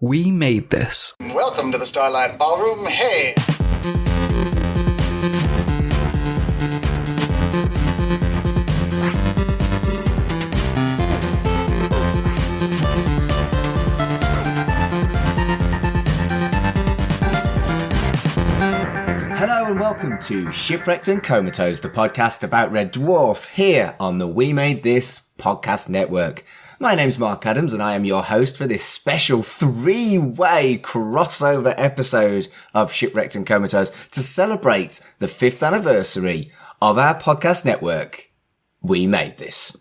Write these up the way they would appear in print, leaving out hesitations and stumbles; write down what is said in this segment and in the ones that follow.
We made this. Welcome to the Starlight Ballroom. Hey! Hello and welcome to Shipwrecked and Comatose, the podcast about Red Dwarf, here on the We Made This podcast network. My name's Mark Adams and I am your host for this special three-way crossover episode of Shipwrecked and Comatose to celebrate the 5th anniversary of our podcast network, We Made This.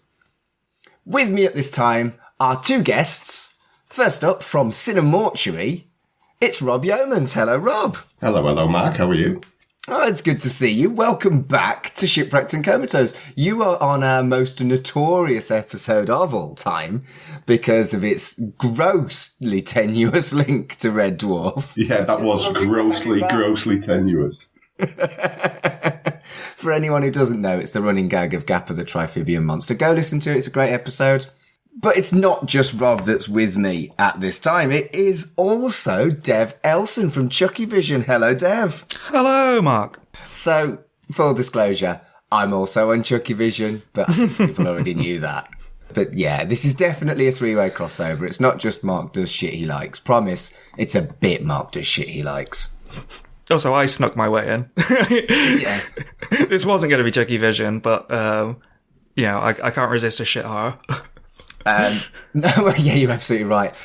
With me at this time are two guests. First up from Cinemortuary, it's Rob Yeomans. Hello, Rob. Hello, Mark. How are you? Oh, it's good to see you. Welcome back to Shipwrecked and Comatose. You are on our most notorious episode of all time because of its grossly tenuous link to Red Dwarf. Yeah, that was grossly tenuous. For anyone who doesn't know, it's the running gag of Gappa the Triphibian Monster. Go listen to it. It's a great episode. But it's not just Rob that's with me at this time. It is also Dev Elson from ChuckyVision. Hello, Dev. Hello, Mark. So, full disclosure, I'm also on ChuckyVision, but I think people already knew that. But yeah, this is definitely a three-way crossover. It's not just Mark does shit he likes. Promise, it's a bit Mark does shit he likes. Also, I snuck my way in. Yeah. This wasn't going to be ChuckyVision, but, I can't resist a shit horror. No, yeah, you're absolutely right.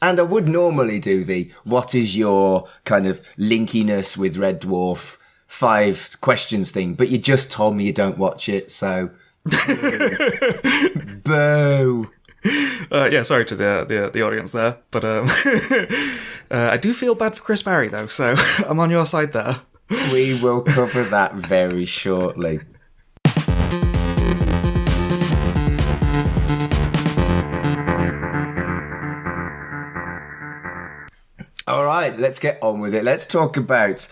And I would normally do the what is your kind of linkiness with Red Dwarf 5 questions thing, but you just told me you don't watch it, so boo. Sorry to the audience there, but I do feel bad for Chris Barrie though, so I'm on your side there. We will cover that very shortly. All right, let's get on with it. Let's talk about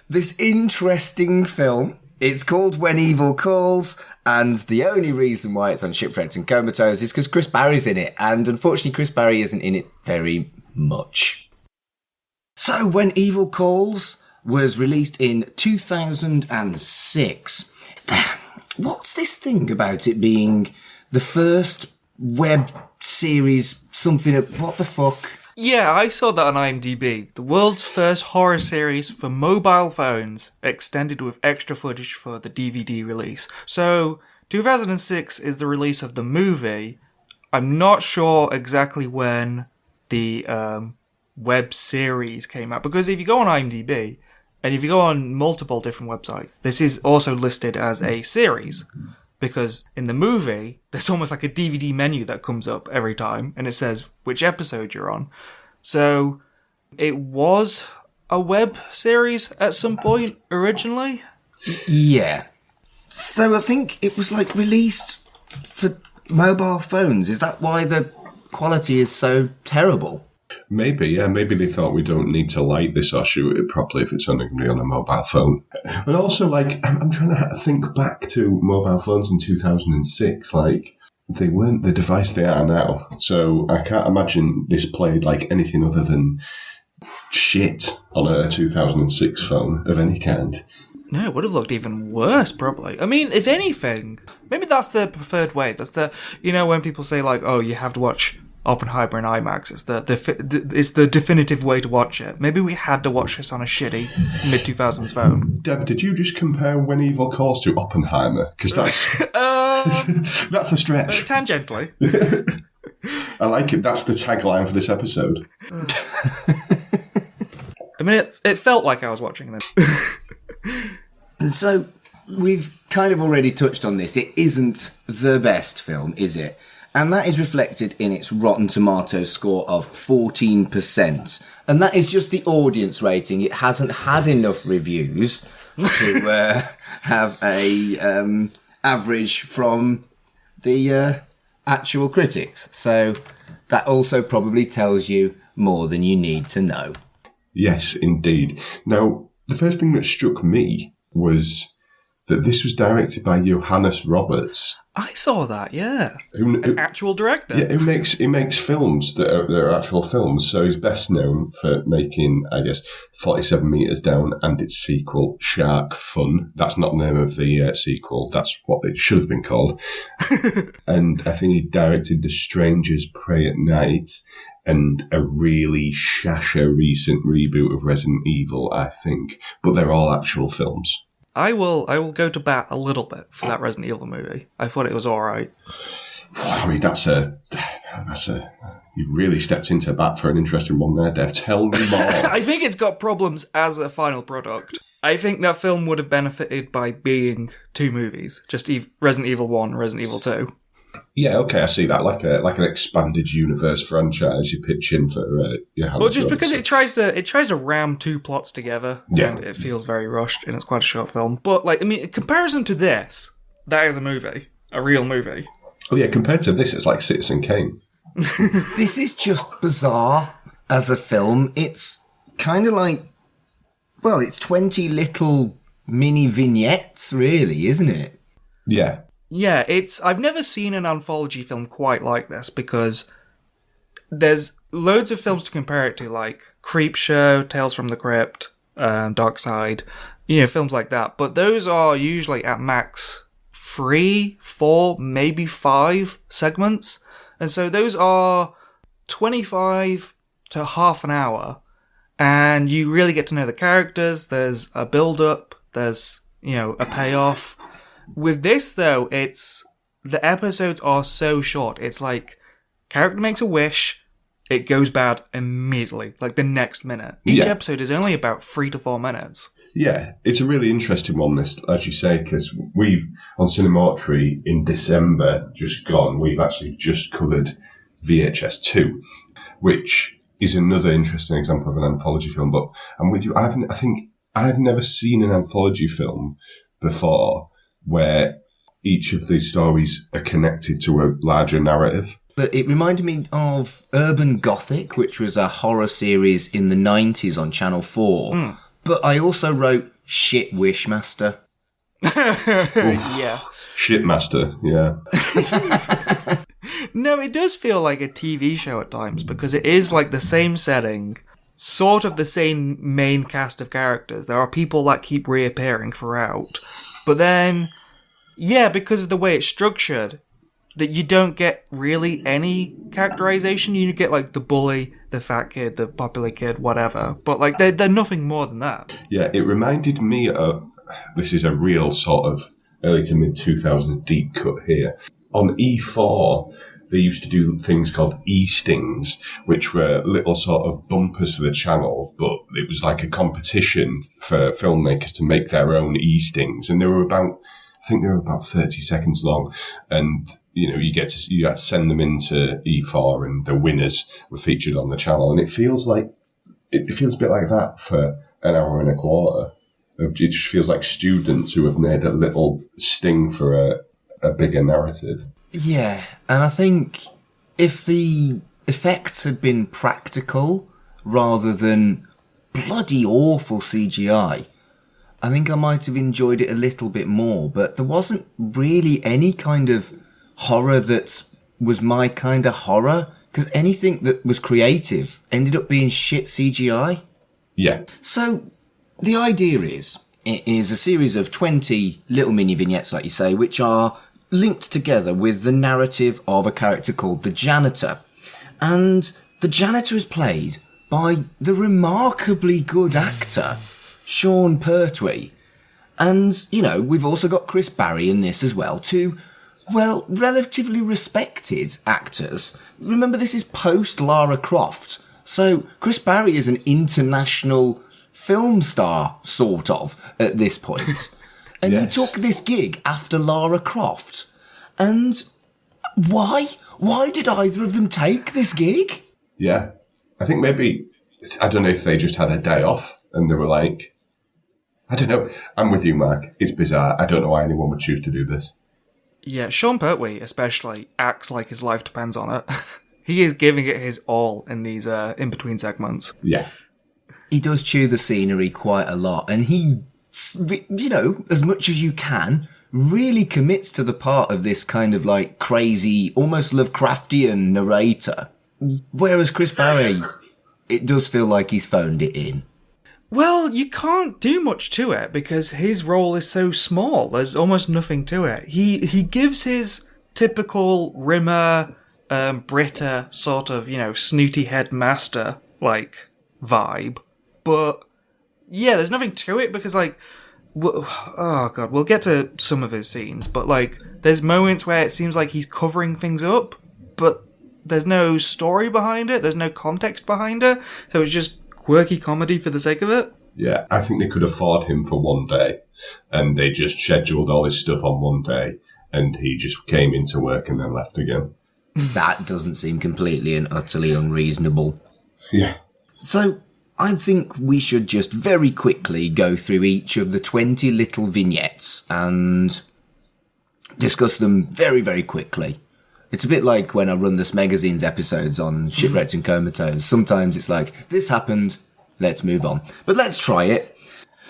this interesting film. It's called When Evil Calls, and the only reason why it's on Shipwrecked and Comatose is because Chris Barrie's in it, and unfortunately Chris Barrie isn't in it very much. So, When Evil Calls was released in 2006. What's this thing about it being the first web series, what the fuck? Yeah, I saw that on IMDb. The world's first horror series for mobile phones, extended with extra footage for the DVD release. So, 2006 is the release of the movie. I'm not sure exactly when the web series came out, because if you go on IMDb, and if you go on multiple different websites, this is also listed as a series. Because in the movie, there's almost like a DVD menu that comes up every time, and it says which episode you're on. So, it was a web series at some point originally? Yeah. So I think it was released for mobile phones. Is that why the quality is so terrible? Maybe, yeah. Maybe they thought we don't need to light this or shoot it properly if it's only going to be on a mobile phone. But also, I'm trying to think back to mobile phones in 2006. They weren't the device they are now. So I can't imagine this played like anything other than shit on a 2006 phone of any kind. No, it would have looked even worse, probably. I mean, if anything, maybe that's the preferred way. That's when people say, you have to watch Oppenheimer in IMAX. It's the definitive way to watch it. Maybe we had to watch this on a shitty mid-2000s phone. Dev, did you just compare When Evil Calls to Oppenheimer? Because that's that's a stretch. Tangentially. I like it. That's the tagline for this episode. I mean, it felt like I was watching it. And so, we've kind of already touched on this. It isn't the best film, is it? And that is reflected in its Rotten Tomatoes score of 14%. And that is just the audience rating. It hasn't had enough reviews to have a average from the actual critics. So that also probably tells you more than you need to know. Yes, indeed. Now, the first thing that struck me was that this was directed by Johannes Roberts. I saw that, yeah. Who, actual director. Yeah, he makes films that are actual films. So he's best known for making, I guess, 47 Meters Down and its sequel, Shark Fun. That's not the name of the sequel. That's what it should have been called. And I think he directed The Strangers Pray at Night and a really shasha recent reboot of Resident Evil, I think. But they're all actual films. I will go to bat a little bit for that Resident Evil movie. I thought it was alright. I mean, you really stepped into bat for an interesting one there, Dev. Tell me more. I think it's got problems as a final product. I think that film would have benefited by being two movies. Just Resident Evil 1 and Resident Evil 2. Yeah, okay, I see that. Like an expanded universe franchise you pitch in for your Well, just because it tries to ram two plots together, and it feels very rushed, and it's quite a short film. But in comparison to this, that is a movie, a real movie. Oh yeah, compared to this, it's like Citizen Kane. This is just bizarre as a film. It's kind of like, well, it's 20 little mini vignettes, really, isn't it? Yeah. Yeah, I've never seen an anthology film quite like this, because there's loads of films to compare it to, like Creepshow, Tales from the Crypt, Dark Side, films like that. But those are usually at max 3, 4, maybe 5 segments. And so those are 25 to half an hour. And you really get to know the characters. There's a build-up. There's, a payoff. With this, though, the episodes are so short. It's like, character makes a wish, it goes bad immediately, like the next minute. Each episode is only about 3 to 4 minutes. Yeah, it's a really interesting one, this, as you say, because we've, on Cinemortuary, in December, just gone, we've actually just covered VHS 2, which is another interesting example of an anthology film. But I'm with you, I think I've never seen an anthology film before where each of the stories are connected to a larger narrative. It reminded me of Urban Gothic, which was a horror series in the 90s on Channel 4. But I also wrote Wishmaster. Yeah. Shitmaster, yeah. No, it does feel like a TV show at times, because it is like the same setting, sort of the same main cast of characters. There are people that keep reappearing throughout. But then, because of the way it's structured, that you don't get really any characterization. You get like the bully, the fat kid, the popular kid, whatever. But they're nothing more than that. Yeah, it reminded me of, this is a real sort of early to mid 2000s deep cut here. On E4, they used to do things called E-stings, which were little sort of bumpers for the channel, but it was like a competition for filmmakers to make their own E-stings. And they were about 30 seconds long. And, you had to send them into E4, and the winners were featured on the channel. And it feels a bit like that for an hour and a quarter. It just feels like students who have made a little sting for a bigger narrative. Yeah, and I think if the effects had been practical rather than bloody awful CGI, I think I might have enjoyed it a little bit more, but there wasn't really any kind of horror that was my kind of horror, because anything that was creative ended up being shit CGI. Yeah. So the idea is, it is a series of 20 little mini vignettes, like you say, which are linked together with the narrative of a character called the janitor. And the janitor is played by the remarkably good actor, Sean Pertwee. And, we've also got Chris Barrie in this as well, two, well, relatively respected actors. Remember, this is post Lara Croft. So Chris Barrie is an international film star, sort of, at this point. And yes. He took this gig after Lara Croft. And why? Why did either of them take this gig? Yeah. I think maybe, I don't know if they just had a day off and they were like, I don't know. I'm with you, Mark. It's bizarre. I don't know why anyone would choose to do this. Yeah, Sean Pertwee especially acts like his life depends on it. He is giving it his all in these in-between segments. Yeah. He does chew the scenery quite a lot, and he as much as you can, really commits to the part of this kind of like crazy, almost Lovecraftian narrator. Whereas Chris Barrie, it does feel like he's phoned it in. Well, you can't do much to it because his role is so small. There's almost nothing to it. He gives his typical Rimmer, Britta sort of, snooty headmaster, like, vibe. But, yeah, there's nothing to it because, like, oh god, we'll get to some of his scenes, but, like, there's moments where it seems like he's covering things up, but there's no story behind it, there's no context behind it, so it's just quirky comedy for the sake of it. Yeah, I think they could afford him for one day, and they just scheduled all his stuff on one day, and he just came into work and then left again. That doesn't seem completely and utterly unreasonable. Yeah. So, I think we should just very quickly go through each of the 20 little vignettes and discuss them very, very quickly. It's a bit like when I run this magazine's episodes on Shipwrecked and Comatose. Sometimes it's like, this happened, let's move on. But let's try it.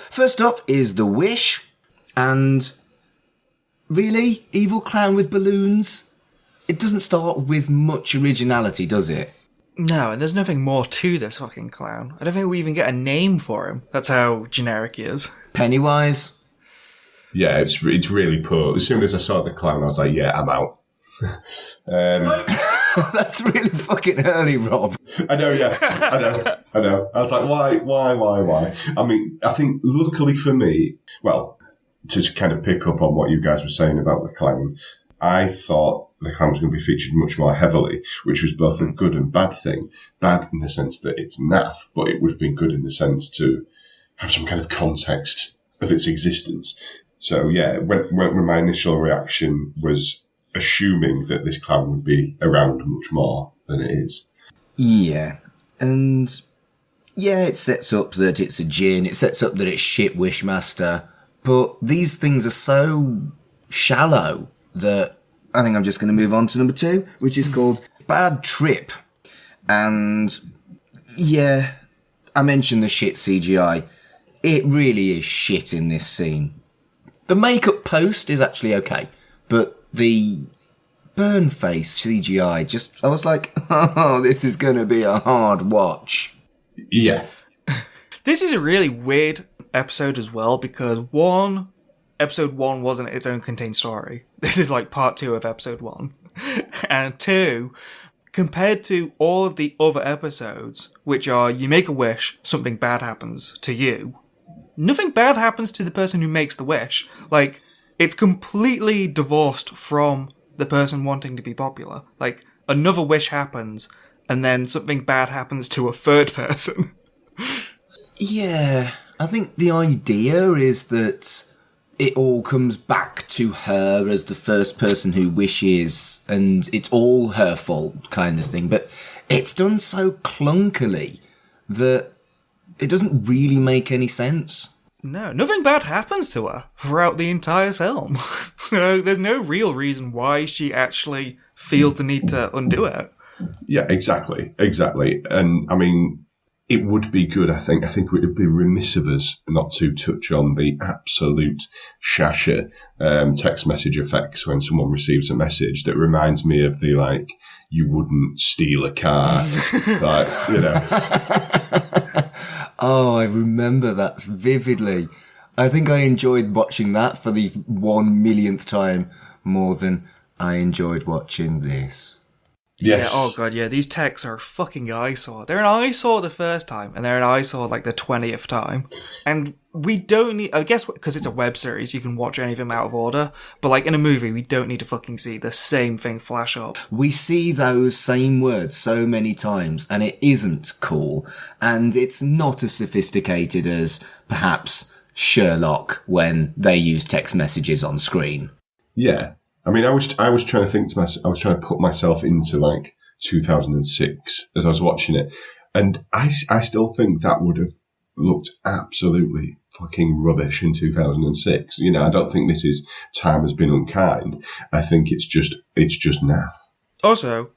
First up is The Wish, and really? Evil clown with balloons? It doesn't start with much originality, does it? No, and there's nothing more to this fucking clown. I don't think we even get a name for him. That's how generic he is. Pennywise? Yeah, it's really poor. As soon as I saw the clown, I was like, yeah, I'm out. That's really fucking early, Rob. I know, yeah. I know. I was like, why? I mean, I think luckily for me, well, to kind of pick up on what you guys were saying about the clown, I thought the clown was going to be featured much more heavily, which was both a good and bad thing. Bad in the sense that it's naff, but it would have been good in the sense to have some kind of context of its existence. So, yeah, when my initial reaction was assuming that this clown would be around much more than it is. Yeah, and yeah, it sets up that it's a djinn, it sets up that it's Shipwishmaster, but these things are so shallow that I think I'm just going to move on to number 2, which is called Bad Trip. And yeah, I mentioned the shit CGI. It really is shit in this scene. The makeup post is actually okay, but the burn face CGI, I was like, oh, this is going to be a hard watch. Yeah. This is a really weird episode as well, because episode 1 wasn't its own contained story. This is like part 2 of episode 1. And 2, compared to all of the other episodes, which are you make a wish, something bad happens to you, nothing bad happens to the person who makes the wish. Like, it's completely divorced from the person wanting to be popular. Like, another wish happens, and then something bad happens to a third person. Yeah, I think the idea is that it all comes back to her as the first person who wishes, and it's all her fault kind of thing. But it's done so clunkily that it doesn't really make any sense. No, nothing bad happens to her throughout the entire film. So there's no real reason why she actually feels the need to undo it. Yeah, exactly. And I mean, it would be good, I think. I think it would be remiss of us not to touch on the absolute shasha text message effects when someone receives a message that reminds me of the, like, you wouldn't steal a car. Like, you know. Oh, I remember that vividly. I think I enjoyed watching that for the 1,000,000th time more than I enjoyed watching this. Yes. Yeah, oh god, yeah, these texts are a fucking eyesore. They're an eyesore the first time, and they're an eyesore like the 20th time. And we don't need, I guess because it's a web series, you can watch any of them out of order, but like in a movie, we don't need to fucking see the same thing flash up. We see those same words so many times, and it isn't cool, and it's not as sophisticated as, perhaps, Sherlock when they use text messages on screen. Yeah. I mean, I was trying to think to myself, I was trying to put myself into like 2006 as I was watching it. And I still think that would have looked absolutely fucking rubbish in 2006. You know, I don't think time has been unkind. I think it's just naff. Also,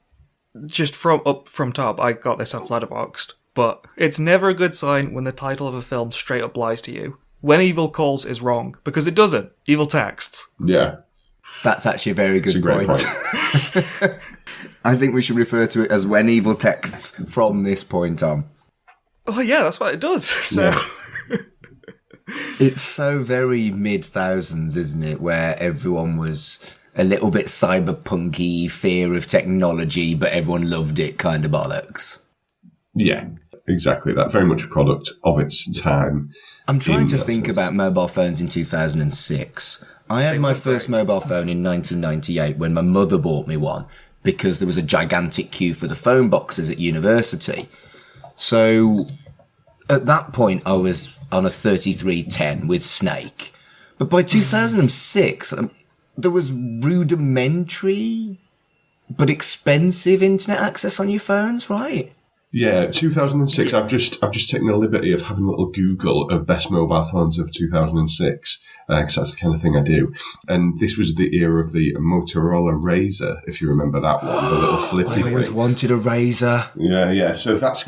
just from top, I got this off Letterboxd, but it's never a good sign when the title of a film straight up lies to you. when evil calls is wrong, because it doesn't. Evil texts. Yeah. That's actually a very good Great point. point. I think we should refer to it as when evil texts from this point on. Oh yeah, that's what it does. So Yeah. It's so very mid-thousands, isn't it, where everyone was a little bit cyberpunky, fear of technology, but everyone loved it kind of bollocks. Yeah, exactly. That very much a product of its time. I'm trying to that think sense. about mobile phones in 2006. I had my first mobile phone in 1998 when my mother bought me one because there was a gigantic queue for the phone boxes at university. So at that point, I was on a 3310 with Snake. But by 2006, there was rudimentary but expensive internet access on your phones, right? Yeah, 2006. I've just taken the liberty of having a little Google of best mobile phones of 2006, because that's the kind of thing I do. And this was the era of the Motorola Razr, if you remember that one, the little flippy I always thing. wanted a Razr. Yeah. So that's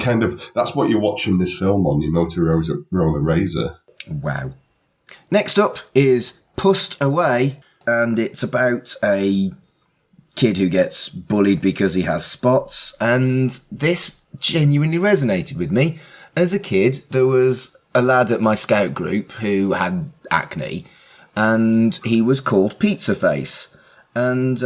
what you're watching this film on, your Motorola Razr. Wow. Next up is Pussed Away, and it's about a kid who gets bullied because he has spots, and this genuinely resonated with me. As a kid, there was a lad at my scout group who had acne, and he was called Pizza Face. And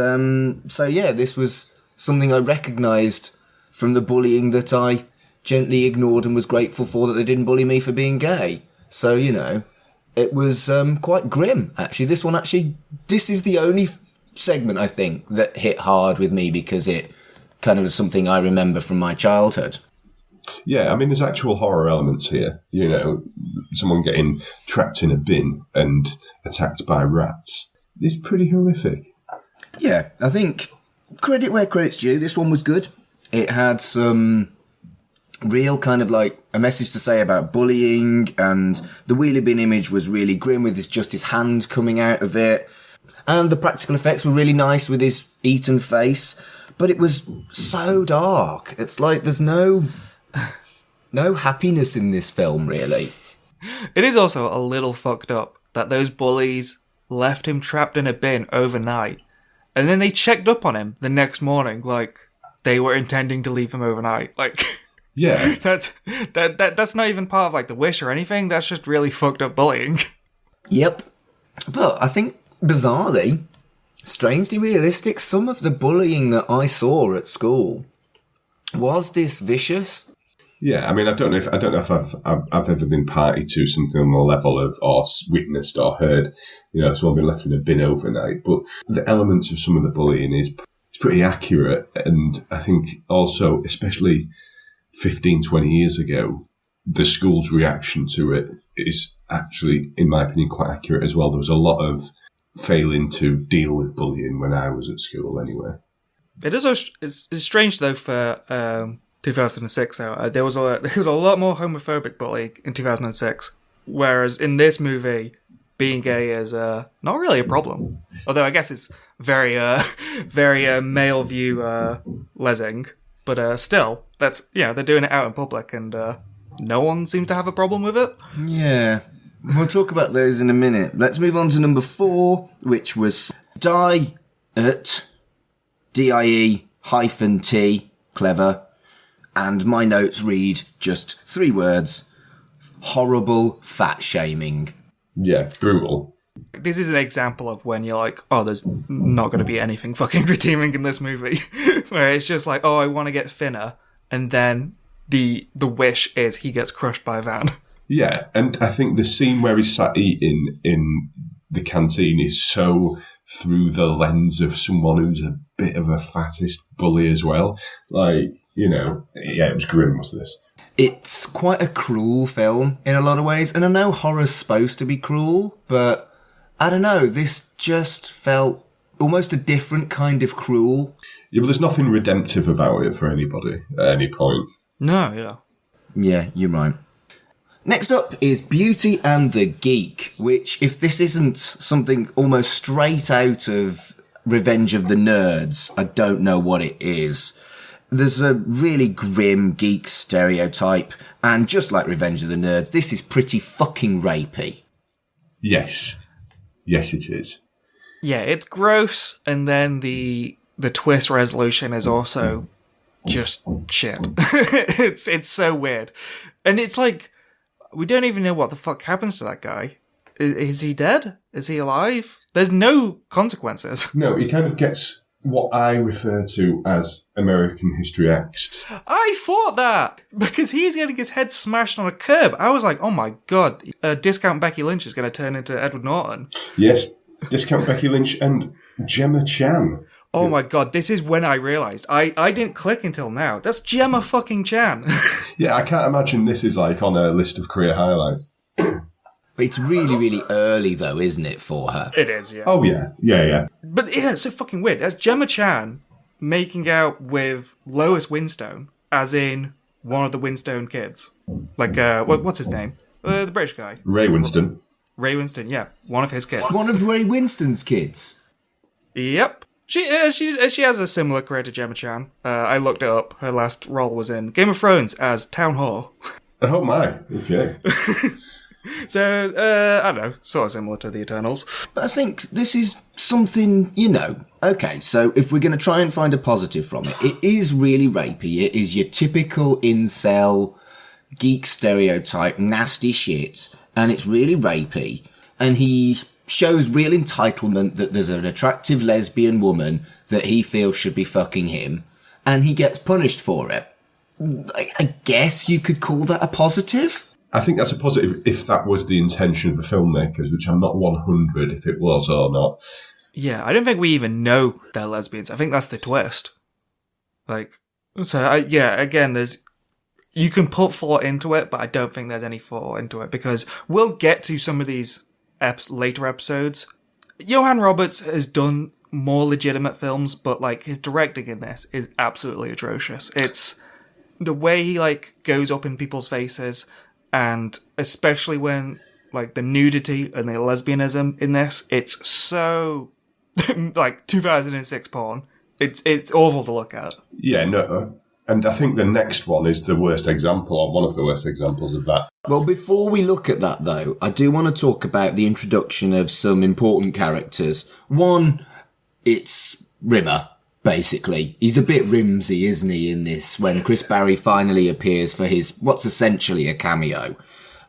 so yeah, this was something I recognised from the bullying that I gently ignored and was grateful for that they didn't bully me for being gay. So, you know, it was quite grim, actually. This is the only segment, I think, that hit hard with me because it kind of was something I remember from my childhood. Yeah, I mean, there's actual horror elements here. You know, someone getting trapped in a bin and attacked by rats. It's pretty horrific. Yeah, I think credit where credit's due. This one was good. It had some real kind of like a message to say about bullying, and the wheelie bin image was really grim with his hand coming out of it. And the practical effects were really nice with his eaten face. But it was so dark. It's like there's no happiness in this film, really. it is also a little fucked up that those bullies left him trapped in a bin overnight, and then they checked up on him the next morning, like they were intending to leave him overnight. Like, Yeah. that's not even part of like the wish or anything. That's just really fucked up bullying. Yep. But I think, bizarrely, strangely realistic, some of the bullying that I saw at school was this vicious. Yeah, I mean, I don't know if I've ever been party to something on the level of, or witnessed or heard, you know, someone been left in a bin overnight. But the elements of some of the bullying is pretty accurate, and I think also, especially 15, 20 years ago, the school's reaction to it is actually, in my opinion, quite accurate as well. There was a lot of failing to deal with bullying when I was at school, anyway. It is. It's strange though for 2006. Though there was a lot more homophobic bullying in 2006, whereas in this movie, being gay is not really a problem. Although I guess it's very male view lesing, but still, that's they're doing it out in public, and no one seems to have a problem with it. Yeah. We'll talk about those in a minute. Let's move on to number 4, which was Die at DIE-T, clever. And my notes read just 3 words: horrible fat shaming. Yeah, brutal. This is an example of when you're like, oh, there's not going to be anything fucking redeeming in this movie. Where it's just like, oh, I want to get thinner. And then the wish is he gets crushed by a van. Yeah, and I think the scene where he's sat eating in the canteen is so through the lens of someone who's a bit of a fattest bully as well. Like, you know, yeah, it was grim, was this? It's quite a cruel film in a lot of ways, and I know horror's supposed to be cruel, but I don't know, this just felt almost a different kind of cruel. Yeah, but there's nothing redemptive about it for anybody at any point. No, yeah. Yeah, you're right. Next up is Beauty and the Geek, which, if this isn't something almost straight out of Revenge of the Nerds, I don't know what it is. There's a really grim geek stereotype, and just like Revenge of the Nerds, this is pretty fucking rapey. Yes. Yes, it is. Yeah, it's gross, and then the twist resolution is also just shit. It's so weird. And it's like, we don't even know what the fuck happens to that guy. Is he dead? Is he alive? There's no consequences. No, he kind of gets what I refer to as American History X'd. I thought that! Because he's getting his head smashed on a curb. I was like, oh my god, Discount Becky Lynch is going to turn into Edward Norton. Yes, Discount Becky Lynch and Gemma Chan. Oh my god, this is when I realised. I didn't click until now. That's Gemma fucking Chan. Yeah, I can't imagine this is like on a list of career highlights. It's really, really early, though, isn't it, for her? It is, yeah. Oh, yeah. Yeah. But yeah, it's so fucking weird. That's Gemma Chan making out with Lois Winstone, as in one of the Winstone kids. Like, what's his name? The British guy. Ray Winston. Ray Winston, yeah. One of his kids. One of Ray Winston's kids? Yep. She has a similar career to Gemma Chan. I looked it up. Her last role was in Game of Thrones as Town Whore. Oh, my. Okay. So, I don't know, sort of similar to the Eternals. But I think this is something, okay, so if we're going to try and find a positive from it, it is really rapey. It is your typical incel, geek stereotype, nasty shit, and it's really rapey. And he shows real entitlement that there's an attractive lesbian woman that he feels should be fucking him, and he gets punished for it. I guess you could call that a positive? I think that's a positive if that was the intention of the filmmakers, which I'm not 100 if it was or not. Yeah, I don't think we even know they're lesbians. I think that's the twist. Again, you can put thought into it, but I don't think there's any thought into it, because we'll get to some of these later episodes. Johan Roberts has done more legitimate films, but his directing in this is absolutely atrocious. It's the way he goes up in people's faces, and especially when the nudity and the lesbianism in this, it's so 2006 porn. It's awful to look at. Yeah, no. And I think the next one is the worst example, or one of the worst examples of that. Well, before we look at that, though, I do want to talk about the introduction of some important characters. One, it's Rimmer, basically. He's a bit Rimsy, isn't he, in this, when Chris Barrie finally appears for his, what's essentially a cameo.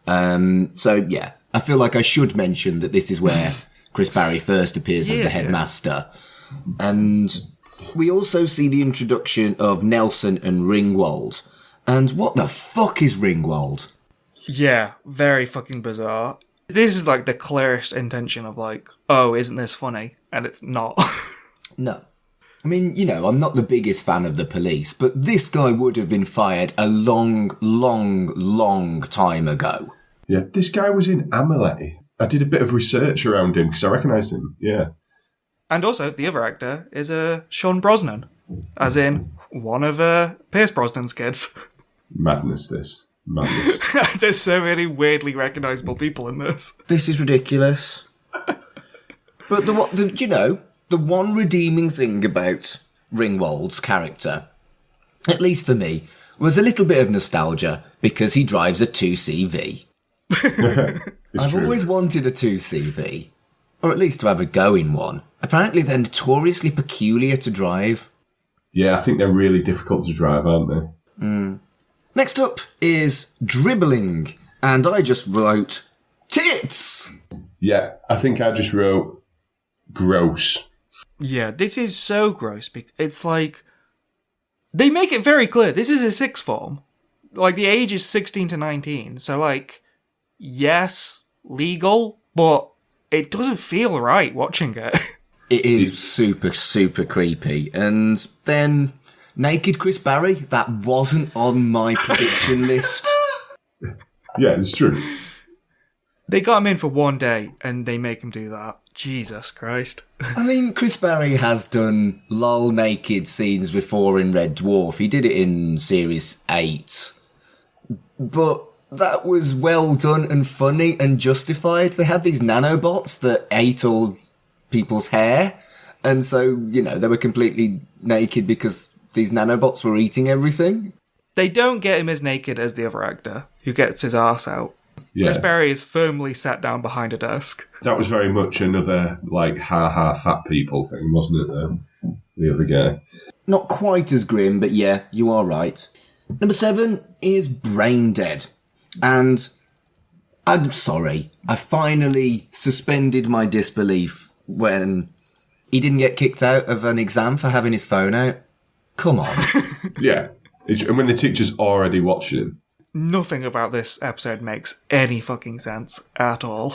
So, yeah, I feel like I should mention that this is where Chris Barrie first appears as the Headmaster. And we also see the introduction of Nelson and Ringwald. And what the fuck is Ringwald? Yeah, very fucking bizarre. This is the clearest intention of oh, isn't this funny? And it's not. No. I mean, I'm not the biggest fan of the police, but this guy would have been fired a long, long, long time ago. Yeah, this guy was in Amelie. I did a bit of research around him because I recognised him, yeah. And also, the other actor is Sean Brosnan, as in one of Pierce Brosnan's kids. Madness, this. Madness. There's so many weirdly recognisable people in this. This is ridiculous. But the one redeeming thing about Ringwald's character, at least for me, was a little bit of nostalgia because he drives a 2CV. I've always wanted a 2CV, or at least to have a go in one. Apparently they're notoriously peculiar to drive. Yeah, I think they're really difficult to drive, aren't they? Next up is dribbling, and I just wrote tits! Yeah, I think I just wrote gross. Yeah, this is so gross. It's they make it very clear. This is a sixth form. The age is 16 to 19. So, yes, legal, but it doesn't feel right watching it. It is super, super creepy. And then naked Chris Barrie, that wasn't on my prediction list. Yeah, it's true. They got him in for one day, and they make him do that. Jesus Christ. I mean, Chris Barrie has done lol naked scenes before in Red Dwarf. He did it in Series 8. But that was well done and funny and justified. They had these nanobots that ate all people's hair. And so, they were completely naked because these nanobots were eating everything. They don't get him as naked as the other actor, who gets his arse out. Yeah. Chris Barrie is firmly sat down behind a desk. That was very much another, like, ha-ha fat people thing, wasn't it, the other guy? Not quite as grim, but yeah, you are right. Number 7 is Brain Dead. And I'm sorry, I finally suspended my disbelief when he didn't get kicked out of an exam for having his phone out. Come on. Yeah. And when the teacher's already watching him. Nothing about this episode makes any fucking sense at all.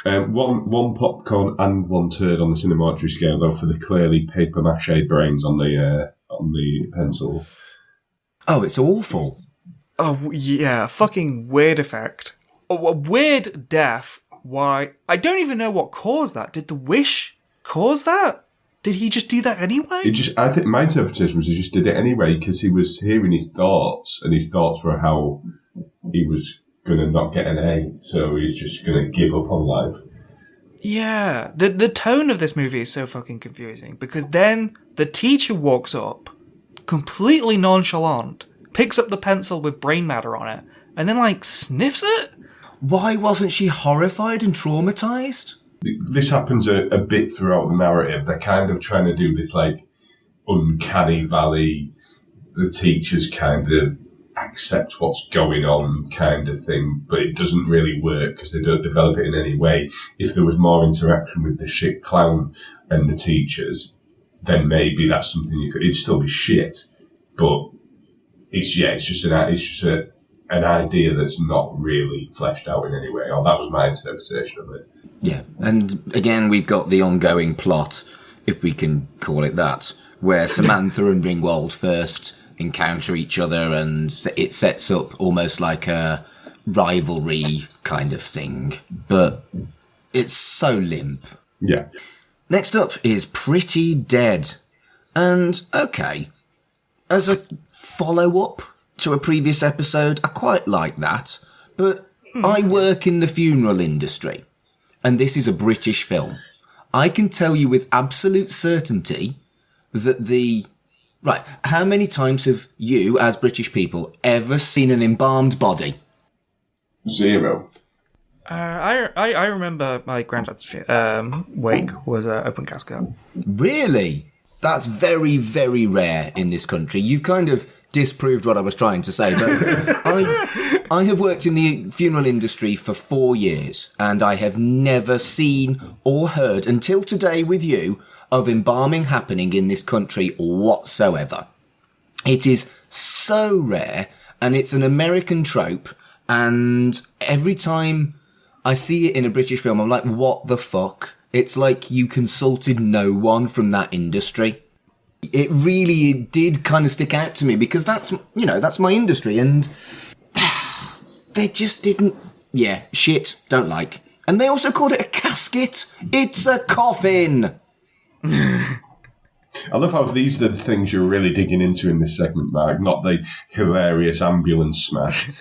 One popcorn and one turd on the Cinemortuary scale, though, for the clearly papier-mâché brains on the pencil. Oh, it's awful. Oh, yeah, fucking weird effect. Oh, a weird death. Why? I don't even know what caused that. Did the wish cause that? Did he just do that anyway? I think my interpretation was he just did it anyway because he was hearing his thoughts, and his thoughts were how he was going to not get an A, so he's just going to give up on life. Yeah, the tone of this movie is so fucking confusing, because then the teacher walks up, completely nonchalant, picks up the pencil with brain matter on it, and then, like, sniffs it? Why wasn't she horrified and traumatised? This happens a bit throughout the narrative. They're kind of trying to do this, like, uncanny valley, the teachers kind of accept what's going on kind of thing, but it doesn't really work because they don't develop it in any way. If there was more interaction with the shit clown and the teachers, then maybe that's something it'd still be shit, but it's just an idea that's not really fleshed out in any way. Or that was my interpretation of it. Yeah, and again, we've got the ongoing plot, if we can call it that, where Samantha and Ringwald first encounter each other, and it sets up almost like a rivalry kind of thing, but it's so limp. Yeah. Next up is Pretty Dead. And, okay, as a follow-up to a previous episode, I quite like that, but I work in the funeral industry, and this is a British film. I can tell you with absolute certainty that Right, how many times have you, as British people, ever seen an embalmed body? 0. I remember my granddad's wake was an open casket. Really? That's very, very rare in this country. You've kind of disproved what I was trying to say, but I have worked in the funeral industry for 4 years, and I have never seen or heard, until today with you, of embalming happening in this country whatsoever. It is so rare, and it's an American trope, and every time I see it in a British film, I'm like, what the fuck? It's like you consulted no one from that industry. It really did kind of stick out to me, because that's my industry, and they just didn't, shit, don't like. And they also called it a casket. It's a coffin. I love how these are the things you're really digging into in this segment, Mark, not the hilarious ambulance smash.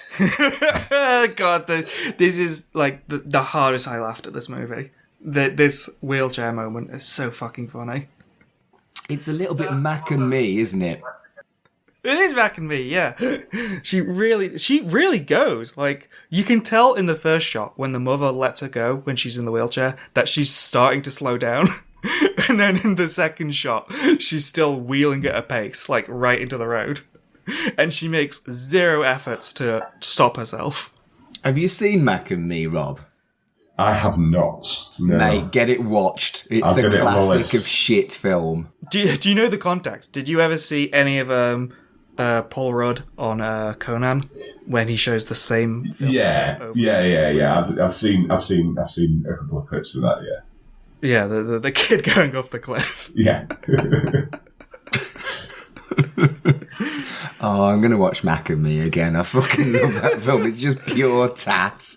God, this is like the hardest I laughed at this movie. This wheelchair moment is so fucking funny. It's a little bit Mac and Me, isn't it? It is Mac and Me, yeah. She really goes. Like, you can tell in the first shot when the mother lets her go when she's in the wheelchair that she's starting to slow down. And then in the second shot, she's still wheeling at a pace, like right into the road. And she makes zero efforts to stop herself. Have you seen Mac and Me, Rob? I have not. No. Mate, get it watched. It's a classic of shit film. Do you know the context? Did you ever see any of Paul Rudd on Conan when he shows the same film? Yeah. I've seen a couple of clips of that. Yeah. Yeah, the kid going off the cliff. Yeah. Oh, I'm going to watch Mac and Me again. I fucking love that film. It's just pure tat.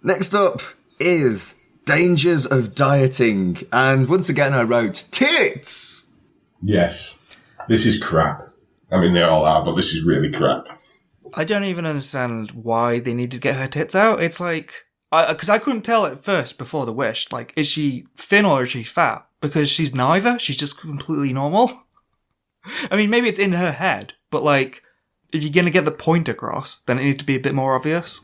Next up is Dangers of Dieting. And once again, I wrote tits. Yes. This is crap. I mean, they all are, but this is really crap. I don't even understand why they needed to get her tits out. It's like... Because I couldn't tell at first before the wish, like, is she thin or is she fat? Because she's neither. She's just completely normal. I mean, maybe it's in her head, but, like, if you're going to get the point across, then it needs to be a bit more obvious.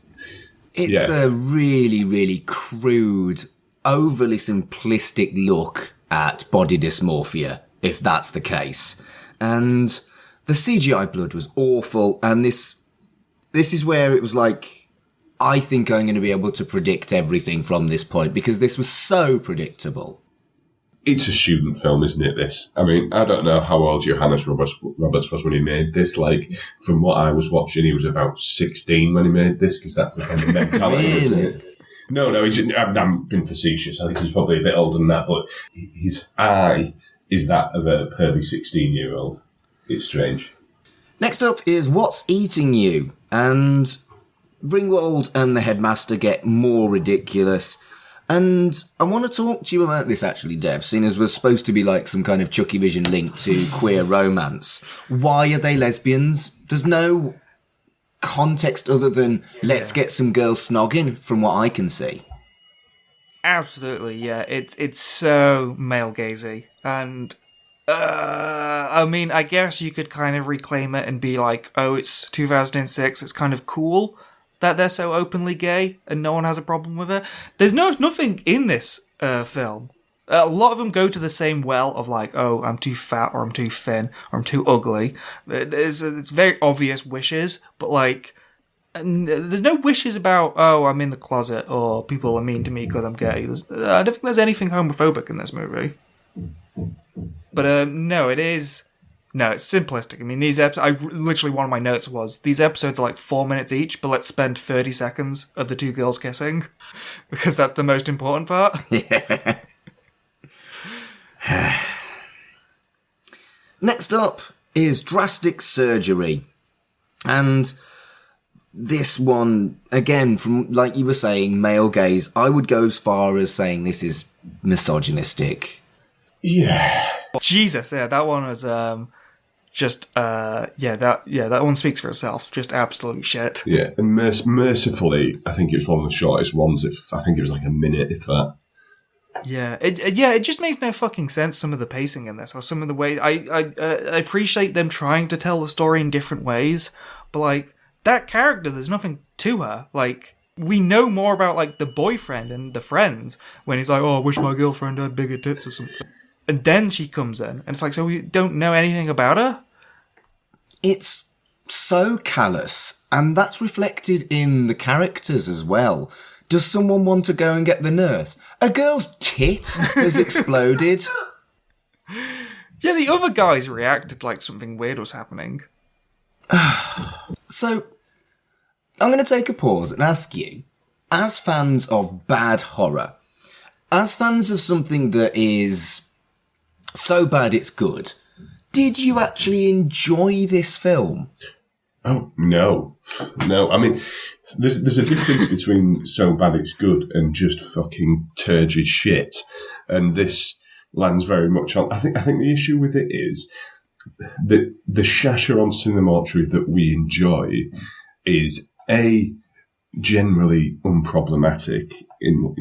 It's a really, really crude, overly simplistic look at body dysmorphia, if that's the case. And the CGI blood was awful, and this is where it was like, I think I'm going to be able to predict everything from this point, because this was so predictable. It's a student film, isn't it, this? I mean, I don't know how old Johannes Roberts was when he made this. Like, from what I was watching, he was about 16 when he made this, because that's the kind of mentality, isn't it? No, I've been facetious. I think he's probably a bit older than that, but his eye is that of a pervy 16-year-old. It's strange. Next up is What's Eating You? And Ringwald and the Headmaster get more ridiculous. And I want to talk to you about this, actually, Dev, seeing as we're supposed to be like some kind of ChuckyVision link to queer romance. Why are they lesbians? There's no context other than let's get some girls snogging, from what I can see. Absolutely, yeah. It's so male-gazy. And, I mean, I guess you could kind of reclaim it and be like, oh, it's 2006, it's kind of cool that they're so openly gay and no one has a problem with it. There's nothing in this film. A lot of them go to the same well of like, oh, I'm too fat, or I'm too thin, or I'm too ugly. It's very obvious wishes, but like, there's no wishes about, oh, I'm in the closet, or people are mean to me because I'm gay. I don't think there's anything homophobic in this movie. But no, it is... No, it's simplistic. I mean, these episodes... literally, one of my notes was, these episodes are like 4 minutes each, but let's spend 30 seconds of the two girls kissing, because that's the most important part. Yeah. Next up is Drastic Surgery. And this one, again, from, like you were saying, male gaze, I would go as far as saying this is misogynistic. Yeah. Jesus, yeah, that one was... that one speaks for itself. Just absolute shit. Yeah, and mercifully, I think it was one of the shortest ones. I think it was like a minute, if that. Yeah, it just makes no fucking sense, some of the pacing in this, or some of the way... I appreciate them trying to tell the story in different ways, but, like, that character, there's nothing to her. Like, we know more about, like, the boyfriend and the friends, when he's like, oh, I wish my girlfriend had bigger tits or something. And then she comes in, and it's like, so we don't know anything about her? It's so callous, and that's reflected in the characters as well. Does someone want to go and get the nurse? A girl's tit has exploded. Yeah, the other guys reacted like something weird was happening. So, I'm going to take a pause and ask you, as fans of bad horror, as fans of something that is so bad it's good, did you actually enjoy this film? Oh, no. I mean, there's a difference between so bad it's good and just fucking turgid shit. And this lands very much on... I think the issue with it is that the shasher on Cinemortuary that we enjoy is, A, generally unproblematic in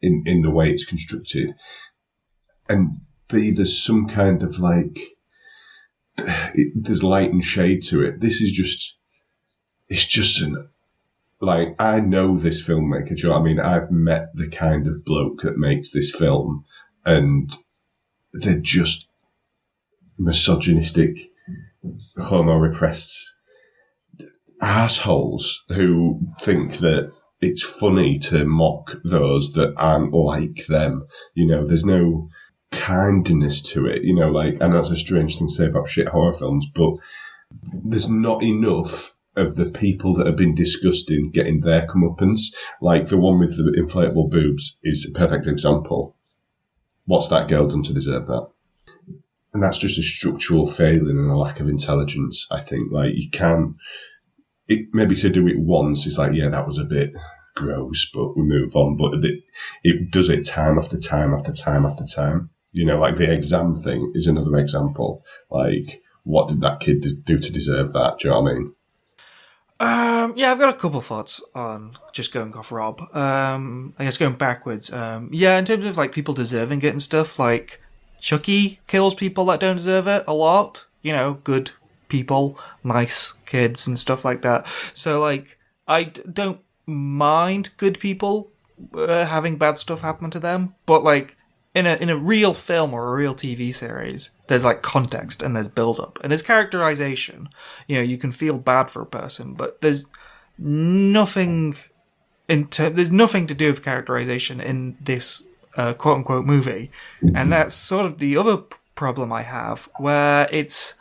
the way it's constructed, and B, there's some kind of like... there's light and shade to it. This is just... It's just an... Like, I know this filmmaker, do you know what I mean? I've met the kind of bloke that makes this film, and they're just misogynistic, homo-repressed assholes who think that it's funny to mock those that aren't like them. You know, there's no kindness to it, you know, like, and that's a strange thing to say about shit horror films, but there's not enough of the people that have been disgusting getting their comeuppance. Like, the one with the inflatable boobs is a perfect example. What's that girl done to deserve that? And that's just a structural failing and a lack of intelligence, I think. Like, you can't... maybe to do it once, it's like, yeah, that was a bit gross, but we move on. But it does it time after time after time after time. You know, like the exam thing is another example. Like, what did that kid do to deserve that? Do you know what I mean? Yeah, I've got a couple thoughts on just going off Rob. I guess going backwards. Yeah, in terms of like people deserving it and stuff, like Chucky kills people that don't deserve it a lot. You know, good people, nice kids and stuff like that. So, like, I don't mind good people having bad stuff happen to them, but, like, in a real film or a real TV series, there's, like, context and there's build-up and there's characterization. You know, you can feel bad for a person, but there's nothing there's nothing to do with characterization in this quote-unquote movie. And that's sort of the other problem I have, where it's,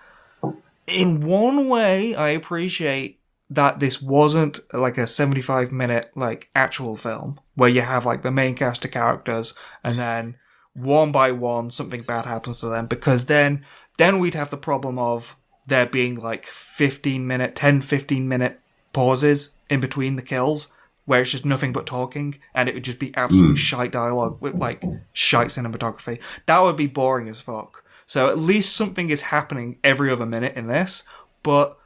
in one way, I appreciate that this wasn't like a 75-minute like actual film where you have like the main cast of characters and then one by one something bad happens to them, because then we'd have the problem of there being like 15 minute pauses in between the kills where it's just nothing but talking, and it would just be absolute shite dialogue with like shite cinematography. That would be boring as fuck. So at least something is happening every other minute in this, but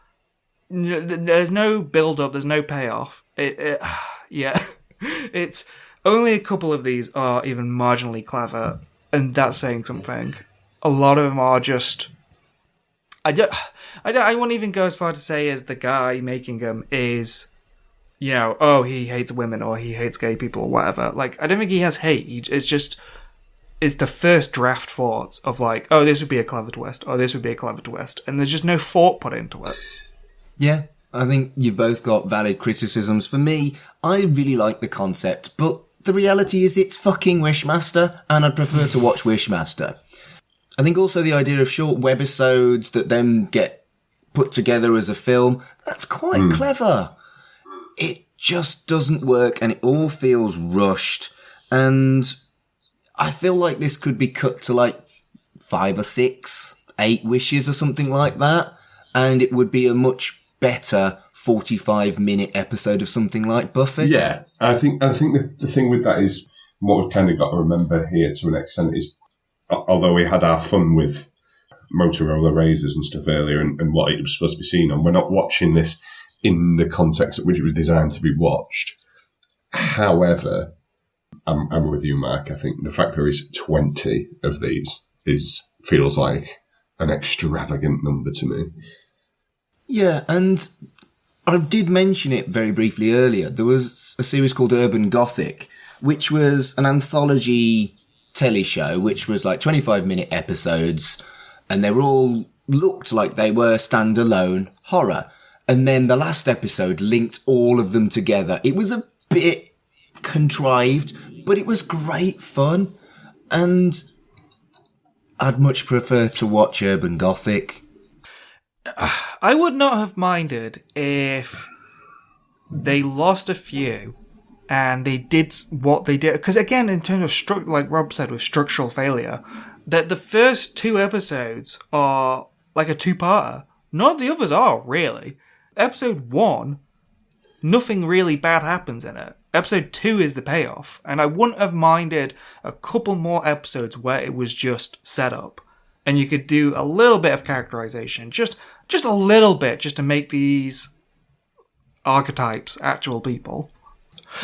there's no build-up, there's no payoff. Yeah. It's only a couple of these are even marginally clever, and that's saying something. A lot of them are just... I wouldn't even go as far to say as the guy making them is, you know, oh, he hates women or he hates gay people or whatever. Like, I don't think he has hate. It's the first draft thoughts of like, oh, this would be a clever twist, or this would be a clever twist, and there's just no thought put into it. Yeah, I think you've both got valid criticisms. For me, I really like the concept, but the reality is it's fucking Wishmaster, and I'd prefer to watch Wishmaster. I think also the idea of short webisodes that then get put together as a film, that's quite clever. It just doesn't work, and it all feels rushed, and I feel like this could be cut to like 5 or 6, 8 wishes or something like that, and it would be a much better 45-minute episode of something like Buffy. Yeah, I think the thing with that is what we've kind of got to remember here to an extent is, although we had our fun with Motorola razors and stuff earlier and what it was supposed to be seen on, we're not watching this in the context at which it was designed to be watched. However, I'm with you, Mark. I think the fact there is 20 of these feels like an extravagant number to me. Yeah, and I did mention it very briefly earlier. There was a series called Urban Gothic, which was an anthology telly show, which was like 25-minute episodes, and they were all looked like they were standalone horror. And then the last episode linked all of them together. It was a bit contrived, but it was great fun. And I'd much prefer to watch Urban Gothic. I would not have minded if they lost a few and they did what they did. Because again, in terms of, like Rob said, with structural failure, that the first 2 episodes are like a 2-parter. None of the others are, really. Episode 1, nothing really bad happens in it. Episode 2 is the payoff, and I wouldn't have minded a couple more episodes where it was just set up, and you could do a little bit of characterization, just a little bit, just to make these archetypes actual people.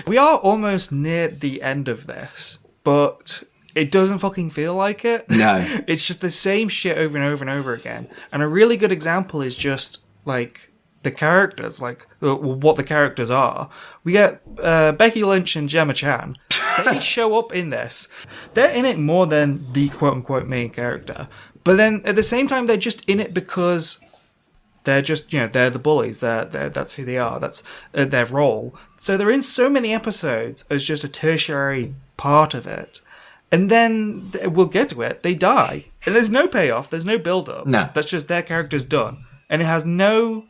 We are almost near the end of this, but it doesn't fucking feel like it. No. It's just the same shit over and over and over again, and a really good example is just, like, the characters, like what the characters are. We get Becky Lynch and Gemma Chan. They show up in this. They're in it more than the quote-unquote main character. But then at the same time, they're just in it because they're just, you know, they're the bullies. That's who they are. That's their role. So they're in so many episodes as just a tertiary part of it. And then we'll get to it. They die. And there's no payoff. There's no build-up. No. That's just their character's done. And it has no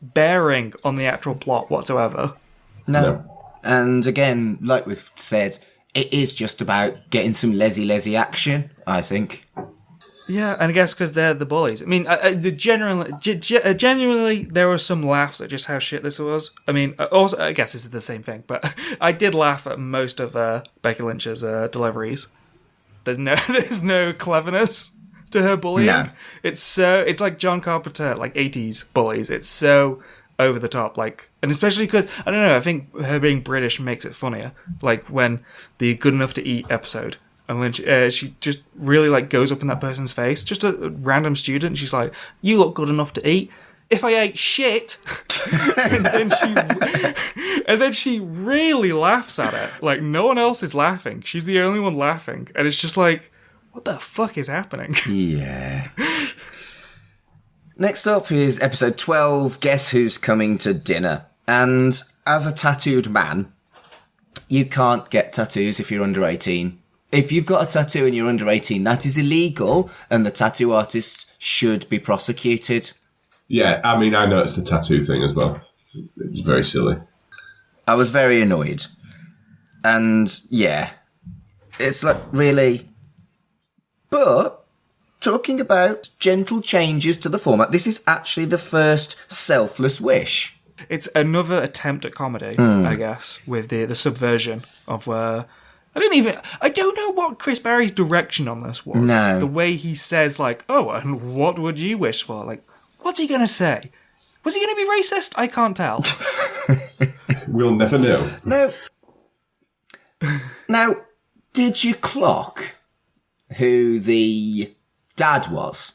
bearing on the actual plot whatsoever. No. And again, like we've said, it is just about getting some lazy action, I think. Yeah, and I guess because they're the bullies. I mean, genuinely, there were some laughs at just how shit this was. I mean, also, I guess this is the same thing, but I did laugh at most of Becky Lynch's deliveries. There's no cleverness to her bullying. No. It's like John Carpenter, like 80s bullies. It's so over the top, like, and especially because, I don't know, I think her being British makes it funnier. Like when the Good Enough to Eat episode, And when she just really like goes up in that person's face, just a random student, she's like, "You look good enough to eat. If I ate shit," and then she really laughs at it. Like no one else is laughing. She's the only one laughing, and it's just like, what the fuck is happening? Yeah. Next up is episode 12, Guess Who's Coming to Dinner? And as a tattooed man, you can't get tattoos if you're under 18. If you've got a tattoo and you're under 18, that is illegal, and the tattoo artist should be prosecuted. Yeah, I mean, I noticed the tattoo thing as well. It was very silly. I was very annoyed. And, yeah, it's like, really... But, talking about gentle changes to the format, this is actually the first Selfless Wish. It's another attempt at comedy, I guess, with the subversion of where... I don't know what Chris Barrie's direction on this was. No. The way he says, like, "Oh, and what would you wish for?" Like, what's he going to say? Was he going to be racist? I can't tell. We'll never know. No. Now, did you clock who the dad was?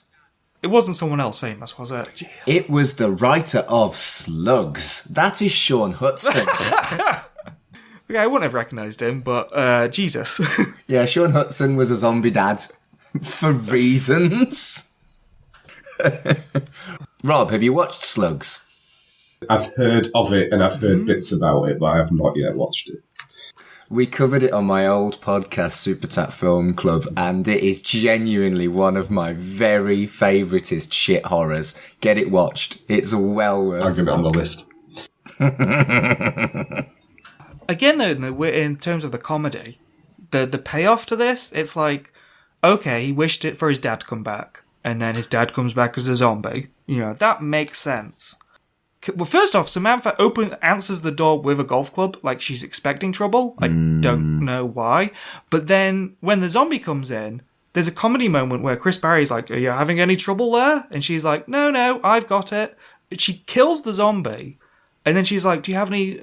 It wasn't someone else famous, was it? Gee. It was the writer of Slugs. That is Sean Hudson. Okay, I wouldn't have recognised him, but Jesus. Yeah, Sean Hudson was a zombie dad. For reasons. Rob, have you watched Slugs? I've heard of it and I've heard bits about it, but I have not yet watched it. We covered it on my old podcast, Super Tat Film Club, and it is genuinely one of my very favouriteest shit horrors. Get it watched. It's well worth it. I'll give it on the list. Again, though, in terms of the comedy, the payoff to this, it's like, okay, he wished it for his dad to come back, and then his dad comes back as a zombie. You know, that makes sense. Well, first off, Samantha answers the door with a golf club, like she's expecting trouble. I don't know why. But then, when the zombie comes in, there's a comedy moment where Chris Barrie's like, "Are you having any trouble there?" And she's like, No, I've got it. She kills the zombie. And then she's like, "Do you have any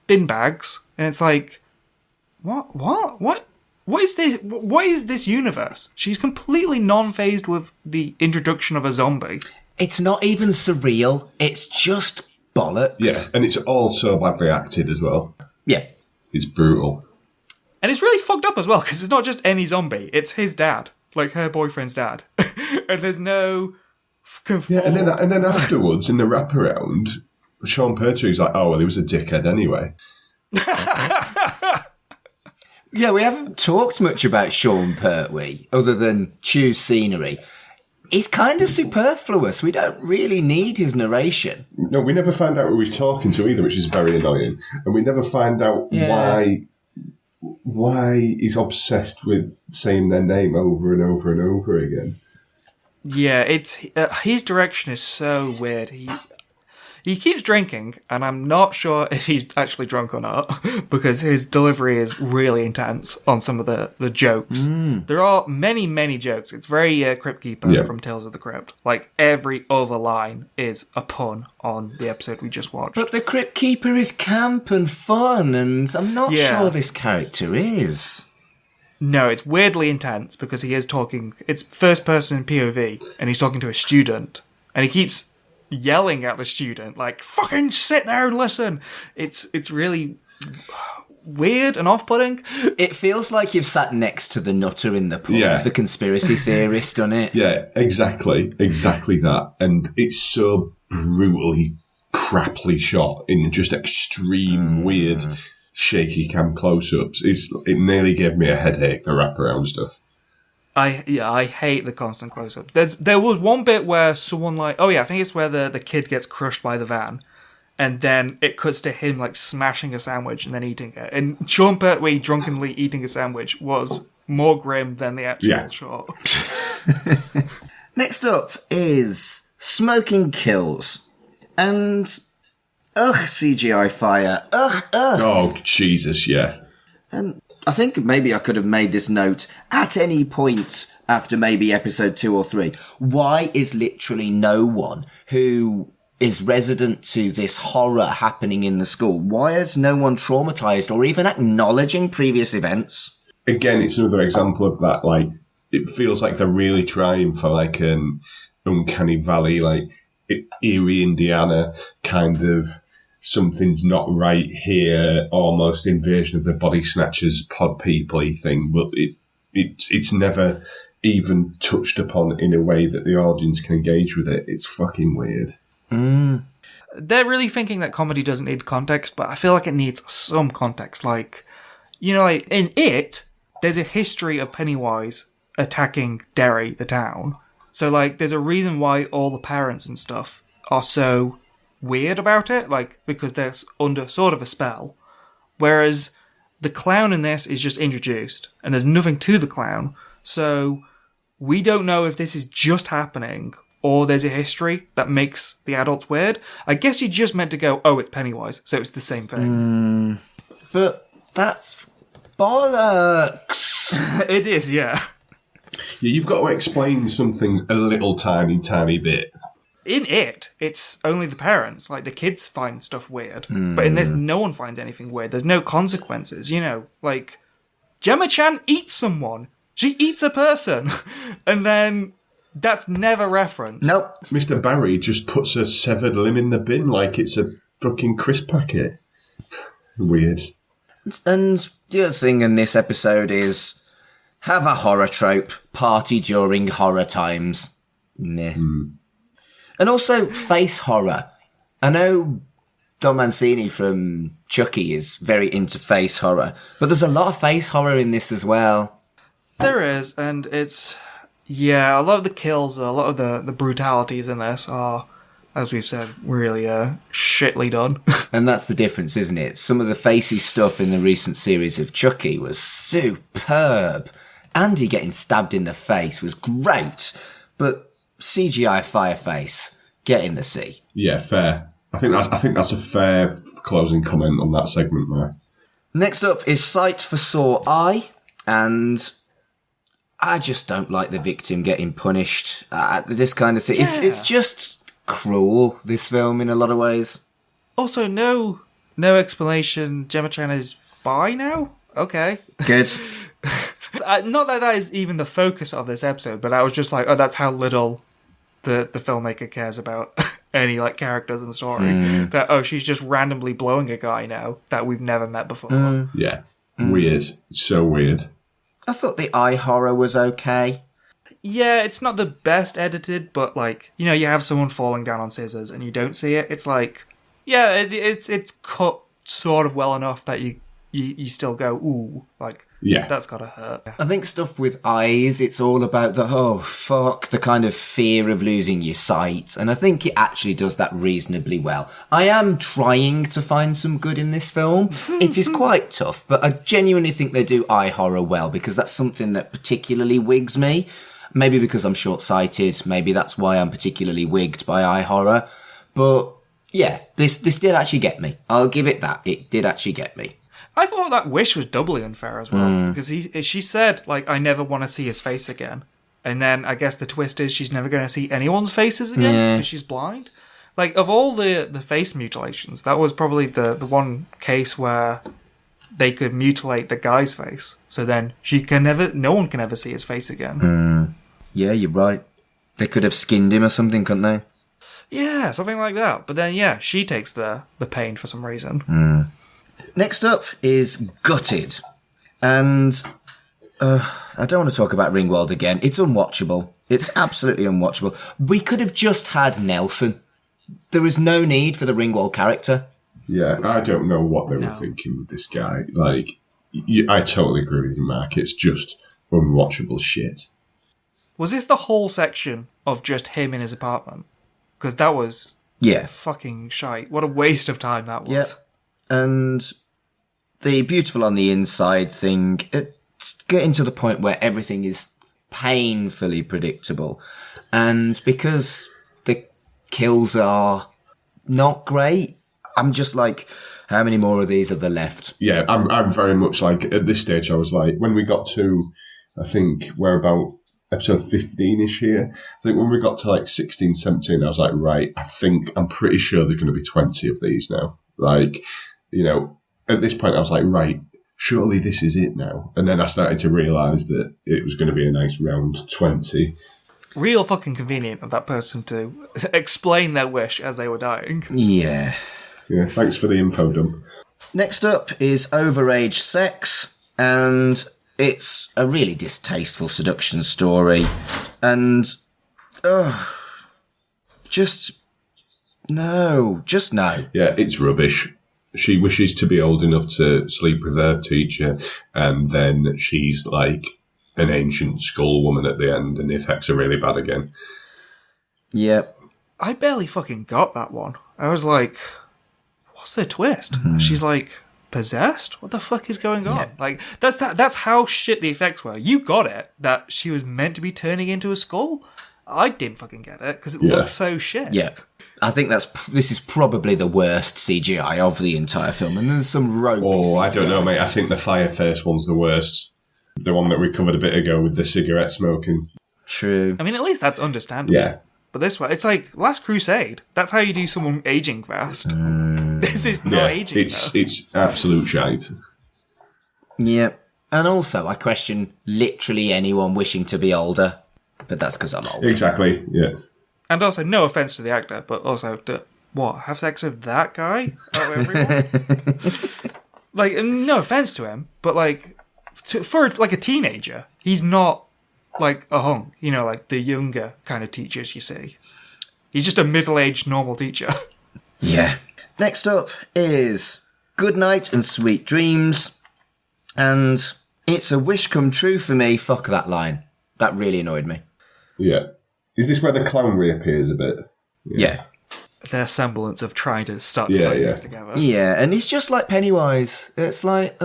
bin bags?" And it's like, what is this? What is this universe? She's completely non-phased with the introduction of a zombie. It's not even surreal. It's just bollocks. Yeah, and it's all so badly acted as well. Yeah. It's brutal. And it's really fucked up as well, because it's not just any zombie. It's his dad, like her boyfriend's dad. And there's no... Yeah, and then afterwards, in the wraparound... Sean Pertwee's like, "Oh, well, he was a dickhead anyway." Yeah, we haven't talked much about Sean Pertwee, other than choose scenery. He's kind of superfluous. We don't really need his narration. No, we never find out who he's talking to either, which is very annoying. And we never find out why he's obsessed with saying their name over and over and over again. Yeah, it's his direction is so weird. He keeps drinking, and I'm not sure if he's actually drunk or not, because his delivery is really intense on some of the jokes. There are many, many jokes. It's very Crypt Keeper from Tales of the Crypt. Like, every other line is a pun on the episode we just watched. But the Crypt Keeper is camp and fun, and I'm not sure this character is. No, it's weirdly intense, because he is talking... It's first-person POV, and he's talking to a student, and he keeps... yelling at the student, like, "Fucking sit there and listen." It's really weird and off-putting. It feels like you've sat next to the nutter in the pool, the conspiracy theorist on it. Yeah, exactly that. And it's so brutally, craply shot in just extreme, weird, shaky cam close-ups. It nearly gave me a headache, the wraparound stuff. I hate the constant close-up. There was one bit where someone I think it's where the kid gets crushed by the van, and then it cuts to him like smashing a sandwich and then eating it. And Sean Pertwee drunkenly eating a sandwich was more grim than the actual shot. Next up is Smoking Kills. And CGI fire. Oh, Jesus, yeah. And I think maybe I could have made this note at any point after maybe episode 2 or 3. Why is literally no one who is resident to this horror happening in the school? Why is no one traumatized or even acknowledging previous events? again, it's another example of that, like, it feels like they're really trying for, like, an uncanny valley, like, Erie, Indiana, kind of something's not right here, almost Invasion of the Body Snatchers pod people-y thing, but it's never even touched upon in a way that the audience can engage with it. It's fucking weird. They're really thinking that comedy doesn't need context, but I feel like it needs some context. Like, you know, like in It, there's a history of Pennywise attacking Derry, the town. So, like, there's a reason why all the parents and stuff are so weird about it, like, because they're under sort of a spell. Whereas the clown in this is just introduced, and there's nothing to the clown. So we don't know if this is just happening, or there's a history that makes the adults weird. I guess you just meant to go, oh, it's Pennywise, so it's the same thing. But that's bollocks. It is, yeah. Yeah, you've got to explain some things a little tiny bit. In It, it's only the parents. Like, the kids find stuff weird. But in this, no one finds anything weird. There's no consequences, you know. Like, Gemma-chan eats someone. She eats a person. And then that's never referenced. Nope. Mr. Barrie just puts a severed limb in the bin like it's a fucking crisp packet. Weird. And the other thing in this episode is have a horror trope, party during horror times. Nah. And also face horror. I know Don Mancini from Chucky is very into face horror, but there's a lot of face horror in this as well. There is, and it's... Yeah, a lot of the kills, a lot of the brutalities in this are, as we've said, really shitly done. And that's the difference, isn't it? Some of the facey stuff in the recent series of Chucky was superb. Andy getting stabbed in the face was great, but CGI Fireface, get in the sea. Yeah, fair. I think that's a fair closing comment on that segment there. Next up is Sight for Sore Eye, and I just don't like the victim getting punished. This kind of thing. Yeah. It's just cruel, this film, in a lot of ways. Also, no explanation. Gemma-chan is bi now? Okay. Good. Not that is even the focus of this episode, but I was just like, oh, that's how little the filmmaker cares about any, like, characters in the story. That, oh, she's just randomly blowing a guy now that we've never met before. Yeah. Weird. So weird. I thought the eye horror was okay. Yeah, it's not the best edited, but, like, you know, you have someone falling down on scissors and you don't see it. It's like, yeah, it's cut sort of well enough that you still go, ooh, like, yeah, that's gotta hurt. I think stuff with eyes, it's all about the kind of fear of losing your sight. And I think it actually does that reasonably well. I am trying to find some good in this film. It is quite tough, but I genuinely think they do eye horror well, because that's something that particularly wigs me. Maybe because I'm short-sighted. Maybe that's why I'm particularly wigged by eye horror. But yeah, this did actually get me. I'll give it that. It did actually get me. I thought that wish was doubly unfair as well, because she said, like, I never want to see his face again. And then I guess the twist is she's never going to see anyone's faces again because she's blind. Like, of all the face mutilations, that was probably the one case where they could mutilate the guy's face. So then no one can ever see his face again. Yeah, you're right. They could have skinned him or something, couldn't they? Yeah, something like that. But then, yeah, she takes the pain for some reason. Next up is Gutted. And I don't want to talk about Ringwald again. It's unwatchable. It's absolutely unwatchable. We could have just had Nelson. There is no need for the Ringwald character. Yeah, I don't know what they were thinking with this guy. Like, I totally agree with you, Mark. It's just unwatchable shit. Was this the whole section of just him in his apartment? Because that was fucking shite. What a waste of time that was. Yeah. And the beautiful on the inside thing, it's getting to the point where everything is painfully predictable. And because the kills are not great, I'm just like, how many more of these are there left? Yeah, I'm very much like, at this stage, I was like, when we got to, I think, we're about episode 15-ish here. I think when we got to like 16, 17, I was like, right, I'm pretty sure there's going to be 20 of these now. Like, you know, at this point, I was like, right, surely this is it now. And then I started to realise that it was going to be a nice round 20. Real fucking convenient of that person to explain their wish as they were dying. Yeah. Yeah, thanks for the info dump. Next up is overage sex, and it's a really distasteful seduction story. And, just no. Yeah, it's rubbish. She wishes to be old enough to sleep with her teacher, and then she's like an ancient skull woman at the end, and the effects are really bad again. Yep. I barely fucking got that one. I was like, what's the twist? She's like possessed? What the fuck is going on? Yeah. Like, that's how shit the effects were. You got it, that she was meant to be turning into a skull? I didn't fucking get it, because it looked so shit. Yeah. I think this is probably the worst CGI of the entire film, and there's some ropey Oh, I don't CGI. know, mate. I think the Fireface one's the worst. The one that we covered a bit ago with the cigarette smoking. True. I mean, at least that's understandable. Yeah. But this one, it's like Last Crusade. That's how you do someone aging fast. This is not aging fast. It's absolute shite. Yeah. And also, I question literally anyone wishing to be older, but that's because I'm old. Exactly, yeah. And also, no offense to the actor, but also, have sex with that guy? Oh, everyone? Like, no offense to him, but like, for like a teenager, he's not like a hunk, you know, like the younger kind of teachers you see. He's just a middle-aged normal teacher. Yeah. Next up is Good Night and Sweet Dreams, and it's a wish come true for me. Fuck that line. That really annoyed me. Yeah. Is this where the clown reappears a bit? Yeah. Their semblance of trying to start to Yeah, tie yeah. things together. Yeah, and it's just like Pennywise. It's like,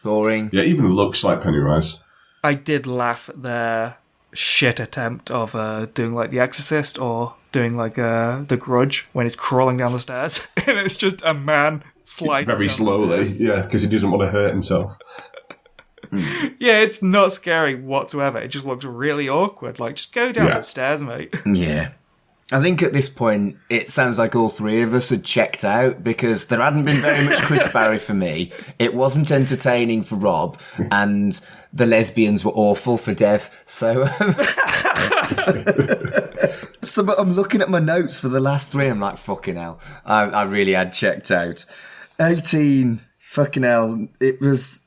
boring. Yeah, even looks like Pennywise. I did laugh at their shit attempt of doing like The Exorcist or doing like The Grudge when he's crawling down the stairs and it's just a man sliding Very down slowly, the stairs. yeah, because he doesn't want to hurt himself. Yeah, it's not scary whatsoever. It just looks really awkward. Like, just go down Yeah. the stairs, mate. Yeah. I think at this point, it sounds like all three of us had checked out because there hadn't been very much Chris Barrie for me. It wasn't entertaining for Rob, and the lesbians were awful for Dev. So, but I'm looking at my notes for the last three. I'm like, fucking hell. I really had checked out. 18, fucking hell. It was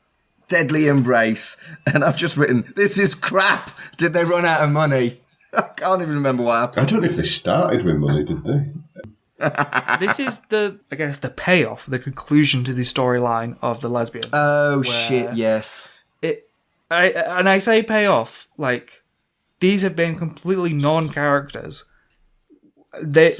Deadly Embrace. And I've just written, this is crap. Did they run out of money? I can't even remember what happened. I don't know if they started with money, did they? This is the payoff, the conclusion to the storyline of the lesbian. Oh, shit, yes. I say payoff, like, these have been completely non-characters. They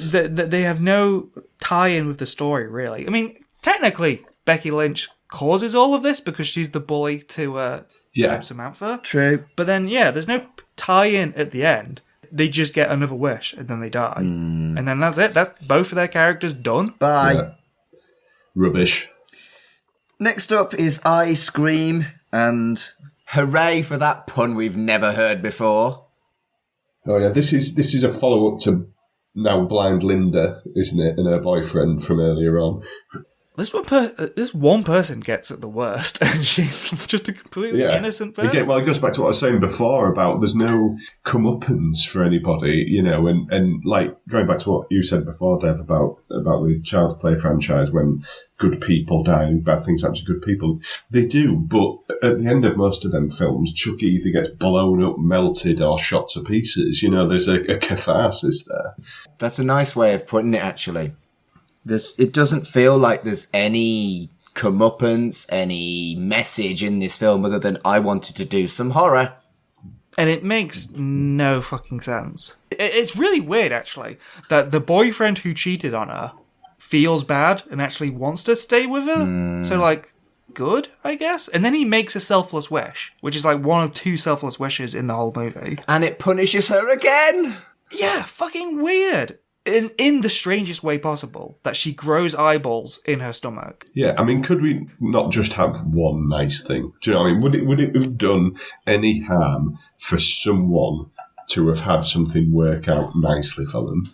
have no tie-in with the story, really. I mean, technically, Becky Lynch causes all of this because she's the bully to Yeah. Samantha. True. But then, yeah, there's no tie-in at the end. They just get another wish and then they die. And then that's it. That's both of their characters done. Bye. Yeah. Rubbish. Next up is I Scream, and hooray for that pun we've never heard before. Oh yeah, this is a follow-up to now blind Linda, isn't it? And her boyfriend from earlier on. This one person gets it the worst, and she's just a completely innocent person. Again, well, it goes back to what I was saying before about there's no comeuppance for anybody, you know, and like going back to what you said before, Dev, about the Child Play franchise, when good people die and bad things happen to good people. They do, but at the end of most of them films, Chucky either gets blown up, melted, or shot to pieces. You know, there's a catharsis there. That's a nice way of putting it, actually. It doesn't feel like there's any comeuppance, any message in this film other than I wanted to do some horror. And it makes no fucking sense. It's really weird, actually, that the boyfriend who cheated on her feels bad and actually wants to stay with her. So, like, good, I guess? And then he makes a selfless wish, which is like one of two selfless wishes in the whole movie. And it punishes her again! Yeah, fucking weird. In the strangest way possible, that she grows eyeballs in her stomach. Yeah, I mean, could we not just have one nice thing? Do you know what I mean? Would it have done any harm for someone to have had something work out nicely for them?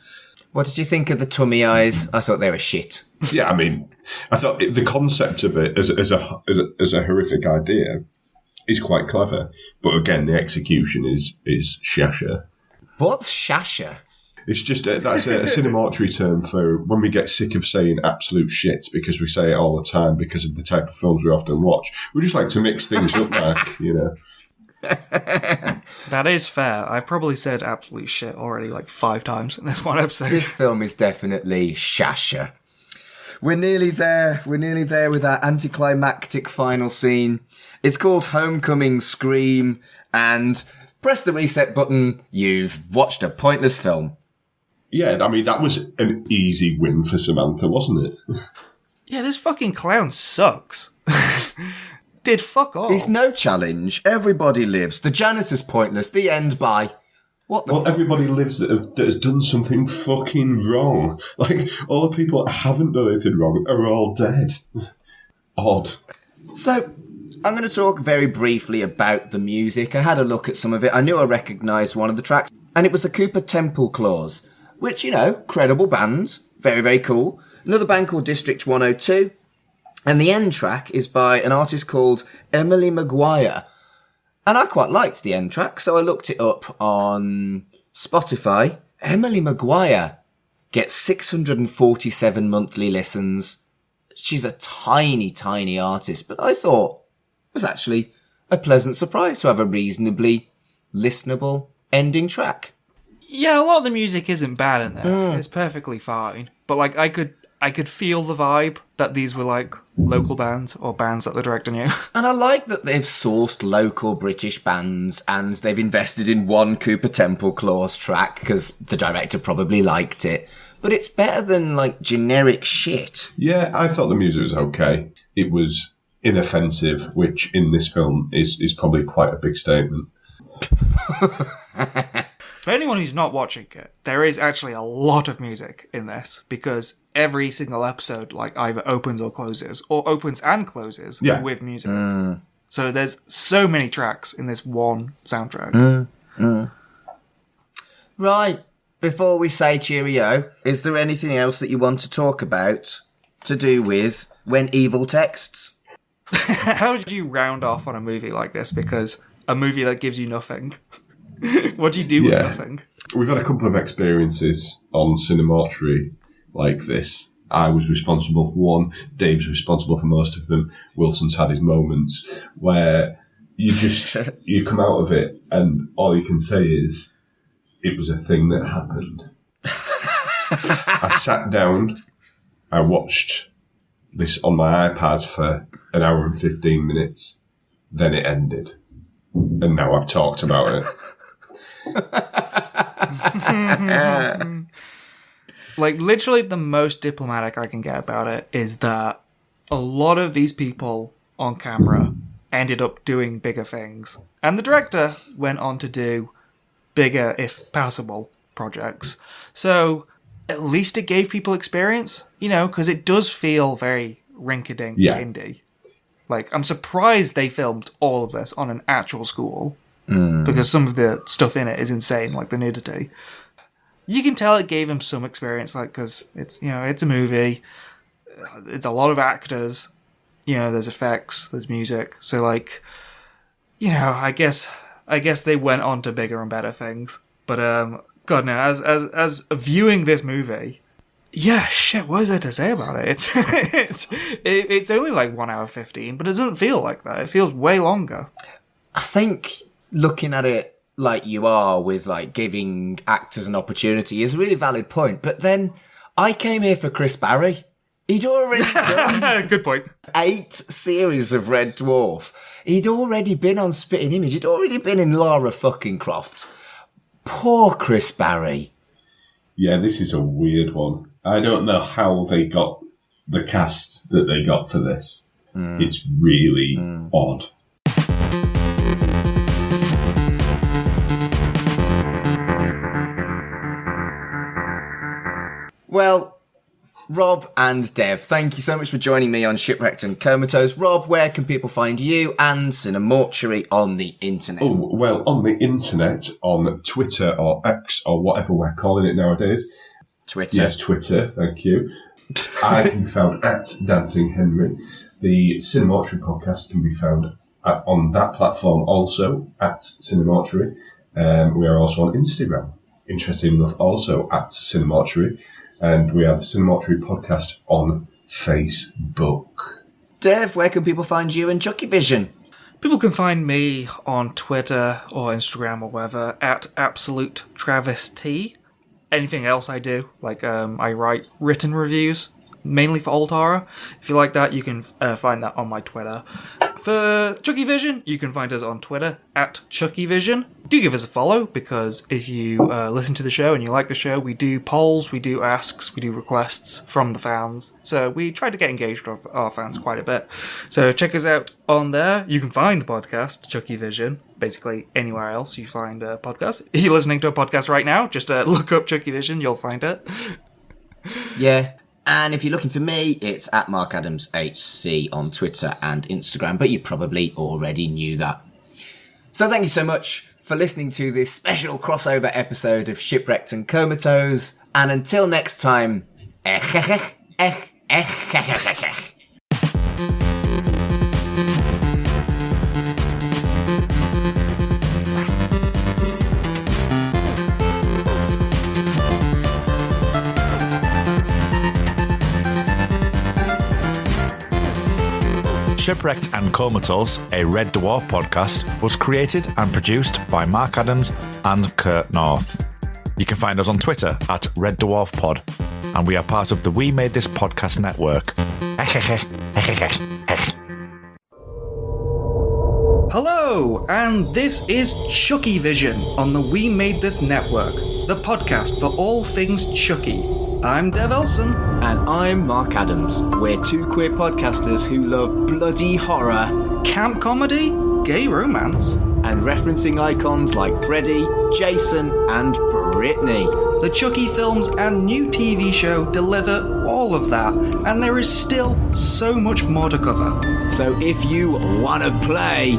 What did you think of the tummy eyes? I thought they were shit. Yeah, I mean, I thought the concept of it as a horrific idea is quite clever, but again, the execution is shasha. What's shasha? It's just that's a Cinemortuary term for when we get sick of saying absolute shit because we say it all the time because of the type of films we often watch. We just like to mix things up, Mark, you know. That is fair. I've probably said absolute shit already like 5 times in this one episode. This film is definitely shasha. We're nearly there. We're nearly there with our anticlimactic final scene. It's called Homecoming Scream, and press the reset button. You've watched a pointless film. Yeah, I mean, that was an easy win for Samantha, wasn't it? Yeah, this fucking clown sucks. Did fuck all. There's no challenge. Everybody lives. The janitor's pointless. The end. Bye. What the Well, everybody lives that has done something fucking wrong. Like, all the people that haven't done anything wrong are all dead. Odd. So, I'm going to talk very briefly about the music. I had a look at some of it. I knew I recognised one of the tracks, and it was the Cooper Temple Clause, which, you know, credible band. Very, very cool. Another band called District 102. And the end track is by an artist called Emily Maguire. And I quite liked the end track, so I looked it up on Spotify. Emily Maguire gets 647 monthly listens. She's a tiny, tiny artist, but I thought it was actually a pleasant surprise to have a reasonably listenable ending track. Yeah, a lot of the music isn't bad in this. It's perfectly fine. But like I could feel the vibe that these were like local bands or bands that the director knew. And I like that they've sourced local British bands and they've invested in one Cooper Temple Clause track because the director probably liked it. But it's better than like generic shit. Yeah, I thought the music was okay. It was inoffensive, which in this film is probably quite a big statement. For anyone who's not watching it, there is actually a lot of music in this because every single episode like either opens or closes, or opens and closes with music. So there's so many tracks in this one soundtrack. Right, before we say cheerio, is there anything else that you want to talk about to do with When Evil Texts? How did you round off on a movie like this? Because a movie that gives you nothing. What do you do with nothing? We've had a couple of experiences on Cinemortuary like this. I was responsible for one. Dave's responsible for most of them. Wilson's had his moments where you come out of it and all you can say is, it was a thing that happened. I sat down, I watched this on my iPad for an hour and 15 minutes, then it ended. And now I've talked about it. Like, literally the most diplomatic I can get about it is that a lot of these people on camera ended up doing bigger things. And the director went on to do bigger, if possible, projects. So at least it gave people experience, you know, because it does feel very rinky-dink indie. Like, I'm surprised they filmed all of this on an actual school. Because some of the stuff in it is insane, like the nudity. You can tell it gave him some experience, like, because it's, you know, it's a movie. It's a lot of actors. You know, there's effects, there's music. So, like, you know, I guess they went on to bigger and better things. But, God, no, as viewing this movie, yeah, shit, what is there to say about it? It's only like 1 hour 15, but it doesn't feel like that. It feels way longer. I think looking at it like you are with like giving actors an opportunity is a really valid point. But then I came here for Chris Barrie. He'd already done Good point. 8 series of Red Dwarf. He'd already been on Spitting Image. He'd already been in Lara fucking Croft. Poor Chris Barrie. Yeah, this is a weird one. I don't know how they got the cast that they got for this. It's really odd. Well, Rob and Dev, thank you so much for joining me on Shipwrecked and Comatose. Rob, where can people find you and Cinemortuary on the internet? Oh, well, on the internet, on Twitter or X or whatever we're calling it nowadays, Twitter. Yes, Twitter, thank you. I can be found at Dancing Henry. The Cinemortuary podcast can be found on that platform also, at Cinemortuary. We are also on Instagram, interesting enough, also at Cinemortuary. And we have the Cinemortuary podcast on Facebook. Dev, where can people find you and ChuckyVision? People can find me on Twitter or Instagram or whatever at Absolute Travis T. Anything else I do, like I write written reviews, mainly for old horror. If you like that, you can find that on my Twitter. For ChuckyVision, you can find us on Twitter at ChuckyVision. Do give us a follow, because if you listen to the show and you like the show, we do polls, we do asks, we do requests from the fans. So we try to get engaged with our fans quite a bit. So check us out on there. You can find the podcast, ChuckyVision, basically anywhere else you find a podcast. If you're listening to a podcast right now, just look up ChuckyVision, you'll find it. Yeah. And if you're looking for me, it's at MarkAdamsHC on Twitter and Instagram, but you probably already knew that. So thank you so much for listening to this special crossover episode of Shipwrecked and Comatose, and until next time, Shipwrecked and Comatose, a Red Dwarf podcast, was created and produced by Mark Adams and Kurt North. You can find us on Twitter at Red Dwarf Pod, and we are part of the We Made This Podcast network. Hello, and this is ChuckyVision on the We Made This network, the podcast for all things Chucky. I'm Dev Elson. And I'm Mark Adams. We're two queer podcasters who love bloody horror, Camp comedy, gay romance, and referencing icons like Freddy, Jason, and Britney. The Chucky films and new TV show deliver all of that, and there is still so much more to cover. So if you want to play,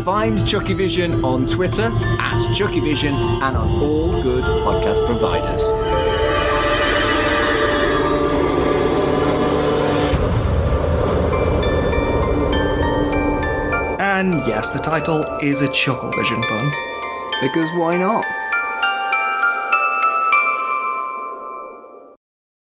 find ChuckyVision on Twitter at ChuckyVision and on all good podcast providers. And yes, the title is a ChuckleVision pun. Because why not?